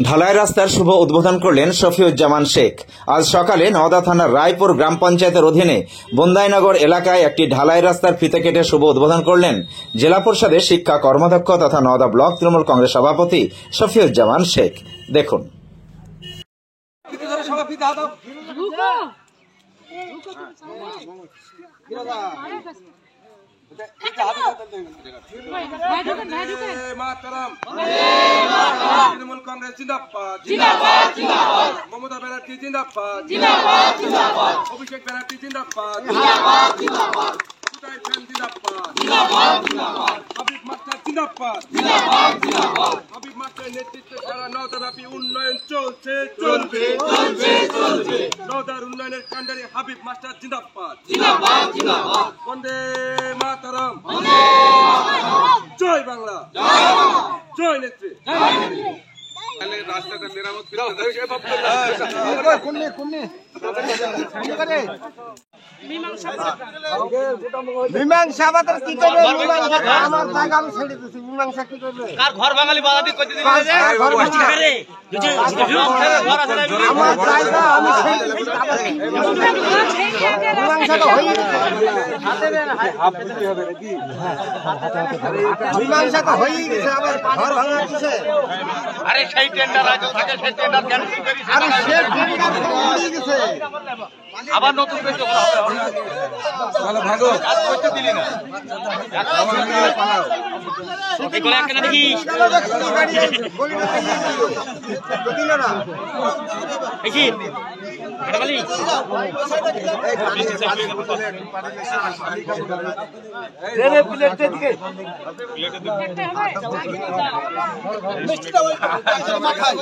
ঢালাই রাস্তার শুভ উদ্বোধন করলেন শফিউজ্জামান শেখ। আজ সকালে নওদা থানার রায়পুর গ্রাম পঞ্চায়েতের অধীনে বন্দাইনগর এলাকায় একটি ঢালাই রাস্তার ফিতে কেটে শুভ উদ্বোধন করলেন জেলা পরিষদের শিক্ষা কর্মাধ্যক্ষ তথা নওদা ব্লক তৃণমূল কংগ্রেস সভাপতি শফিউজ্জামান শেখ। দেখুন। তৃণমূল কংগ্রেস জিন্দাবাদ, জিন্দাবাদ, জিন্দাবাদ। মমতা ব্যানার্জি জিন্দাবাদ, জিন্দাবাদ, জিন্দাবাদ। অভিষেক ব্যানার্জি জিন্দাবাদ, জিন্দাবাদ, জিন্দাবাদ। হাবিব মাস্টার জিন্দাবাদ, জিন্দাবাদ, জিন্দাবাদ। হাবিব মাস্টারের নেতৃত্বে সারা নওদাব্যাপী উন্নয়ন চলছে, চলবে, চলবে, চলবে। নওদার উন্নয়নের কাণ্ডারি হাবিব মাস্টার জিন্দাবাদ, জিন্দাবাদ, জিন্দাবাদ। বন্দে মাতরম, জয় বাংলা, জয় নেত্রী। রাস্তাটা মেরামত মীমাংসা কি করবে? আমার জায়গা আমি ছেড়ে দিচ্ছি। মীমাংসা কি করবে? কার ঘর বাঙালি বাধা করতে দিবে? আমার জায়গা আমি ছেড়ে দিচ্ছি। মীমাংসাটা হয়ে গেছে। মীমাংসাটা হয়ে গেছে। আবার ঘর ভাঙা দিচ্ছে। আরে সেই টেন্ডার আজ থাকে, সেই টেন্ডার ক্যান্সেল করি। আরে সে টেন্ডার হয়ে গেছে। আবার নতুন করে চলো ভাগো, কাজ করতে দিলি না। এগুলো একটা নাকি দিল না। এই কি এটা বলি রে প্লেটে দিকে মিষ্টিটা ওই মাথায়।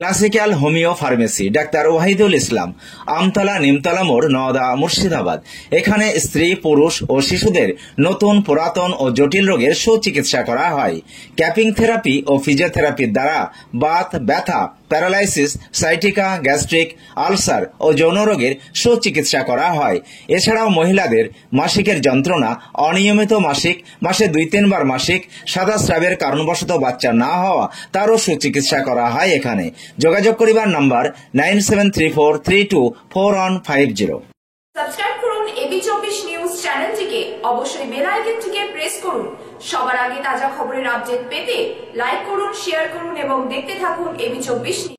Classical homeo pharmacy doctor Wahidul Islam, Amtala Nimtala মোড়, নওদা, মুর্শিদাবাদ। এখানে স্ত্রী, পুরুষ ও শিশুদের নতুন, পুরাতন ও জটিল রোগের সুচিকিৎসা করা হয়। ক্যাপিং থেরাপি ও ফিজিওথেরাপির দ্বারা বাত, ব্যথা, প্যারালাইসিস, সাইটিকা, গ্যাস্ট্রিক, আলসার ও যৌন রোগের সুচিকিৎসা করা হয়। এছাড়াও মহিলাদের মাসিকের যন্ত্রণা, অনিয়মিত মাসিক, মাসে 2-3 বার মাসিক, সাদা স্রাবের কারণবশত বাচ্চা না হওয়া, তারও সুচিকিৎসা করা হয় এখানে। যোগাযোগ করিবার নাম্বার 9734324150। সাবস্ক্রাইব করুন এবি24 নিউজ চ্যানেলটিকে, অবশ্যই বেল আইকনটিকে প্রেস করুন। সবার আগে তাজা খবরের আপডেট পেতে লাইক করুন, শেয়ার করুন এবং দেখতে থাকুন এবি24।